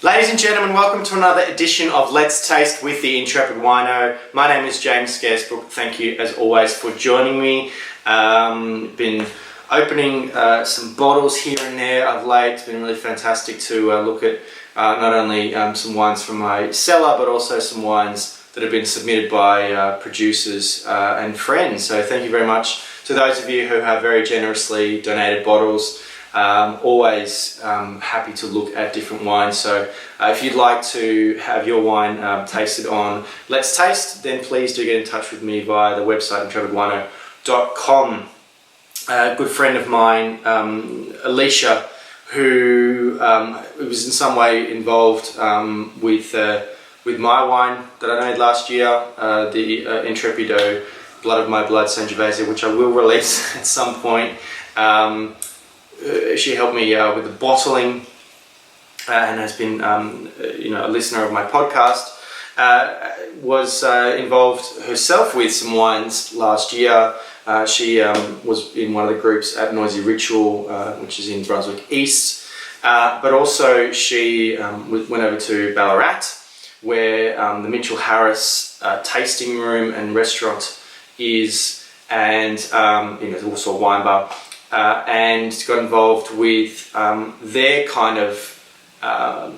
Ladies and gentlemen, welcome to another edition of Let's Taste with the Intrepid Wino. My name is James Scaresbrook. Thank you as always for joining me. Been opening some bottles here and there of late. It's been really fantastic to look at not only some wines from my cellar, but also some wines that have been submitted by producers and friends. So thank you very much to those of you who have very generously donated bottles. Always happy to look at different wines, so if you'd like to have your wine tasted on Let's Taste, then please do get in touch with me via the website intrepidwino.com. A good friend of mine, Alisha, who was in some way involved with my wine that I made last year, the Intrepido Blood of My Blood Sangiovese, which I will release at some point. She helped me with the bottling and has been a listener of my podcast. Was involved herself with some wines last year. She was in one of the groups at Noisy Ritual, which is in Brunswick East, but also she went over to Ballarat, where the Mitchell Harris tasting room and restaurant is, and there's also a wine bar. And got involved with their kind of, for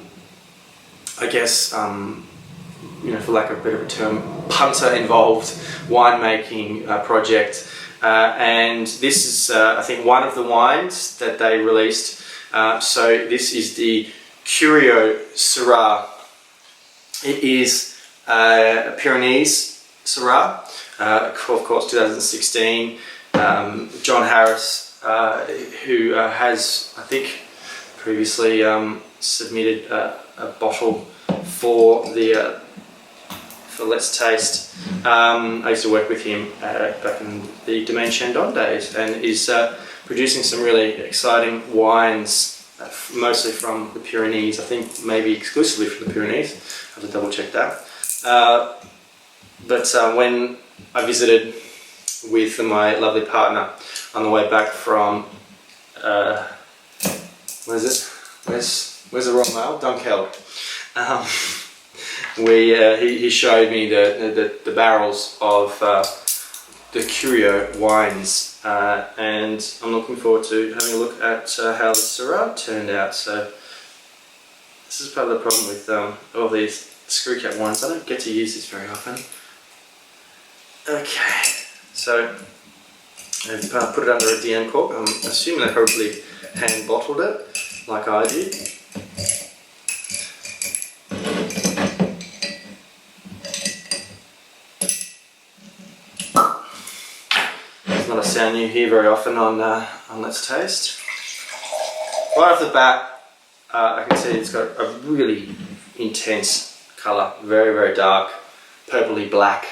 lack of a better term, punter-involved winemaking project. And this is, I think, one of the wines that they released. So this is the Curio Syrah. It is a Pyrenees Syrah, of course, 2016. John Harris, who has, I think, previously submitted a bottle for Let's Taste. I used to work with him back in the Domaine Chandon days, and is producing some really exciting wines, mostly from the Pyrenees. I think maybe exclusively from the Pyrenees. I have to double check that. But when I visited with my lovely partner on the way back from where's the Royal Mail? Dunkeld. He showed me the barrels of the Curio wines, and I'm looking forward to having a look at how the Syrah turned out. So this is part of the problem with all these screw cap wines. I don't get to use this very often. Okay, so I've put it under a DM cork. I'm assuming they probably hand bottled it like I did. It's not a sound you hear very often on Let's Taste. Right off the bat, I can see it's got a really intense colour, very, very dark, purpley black,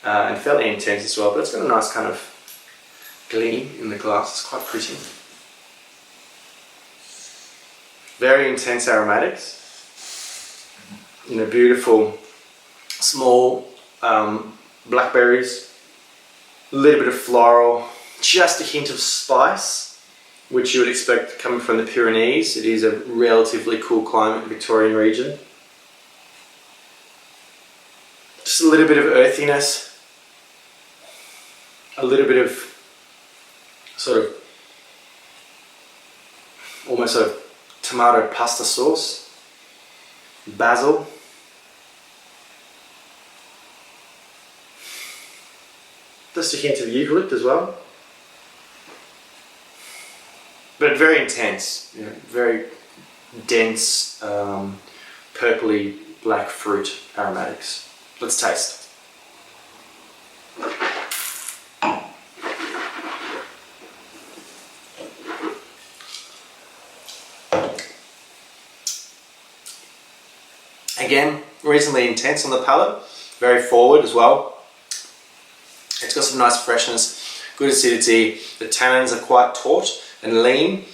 and fairly intense as well, but it's got a nice kind of gleam in the glass. It's quite pretty. Very intense aromatics. Beautiful small blackberries, a little bit of floral, just a hint of spice, which you would expect coming from the Pyrenees. It is a relatively cool climate, Victorian region. Just a little bit of earthiness, a little bit of almost a tomato pasta sauce, basil, just a hint of eucalypt as well, but very intense, very dense, purpley black fruit aromatics. Let's taste. Again, reasonably intense on the palate, very forward as well. It's got some nice freshness, good acidity. The tannins are quite taut and lean,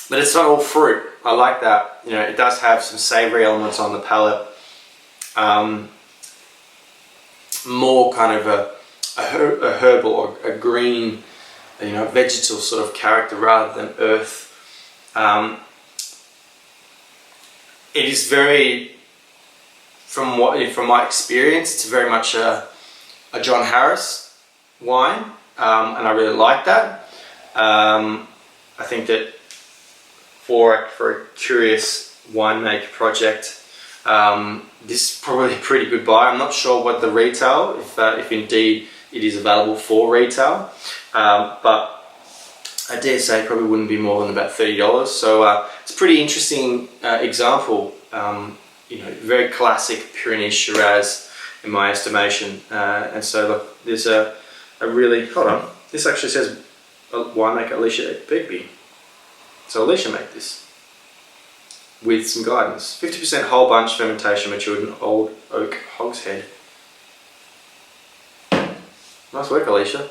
but it's not all fruit. I like that. It does have some savoury elements on the palate. More kind of a herbal or a green, vegetal sort of character rather than earth. it is very, from my experience, it's very much a John Harris wine, and I really like that. I think that for a Curious Winemaker project, this is probably a pretty good buy. I'm not sure what the retail, if indeed it is available for retail, but I dare say it probably wouldn't be more than about $30. So it's a pretty interesting example. Very classic Pyrenees Shiraz in my estimation. And so look, there's a really, hold on, this actually says winemaker Alisha Begbie. So Alisha made this with some guidance. 50% whole bunch fermentation matured in old oak hogshead. Nice work, Alisha.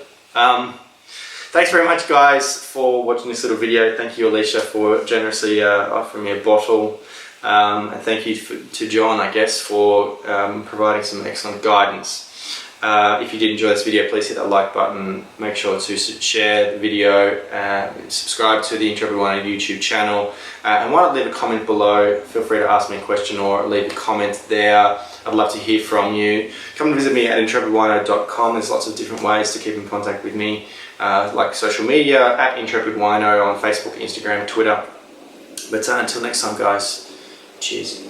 Thanks very much, guys, for watching this little video. Thank you, Alisha, for generously offering me a bottle. And thank you to John, I guess, for providing some excellent guidance. If you did enjoy this video, please hit that like button. Make sure to share the video, subscribe to the Intrepid Wino YouTube channel, and why not leave a comment below. Feel free to ask me a question or leave a comment there. I'd love to hear from you. Come and visit me at intrepidwino.com. There's lots of different ways to keep in contact with me, like social media, at Intrepid Wino on Facebook, Instagram, Twitter. But until next time, guys, cheers.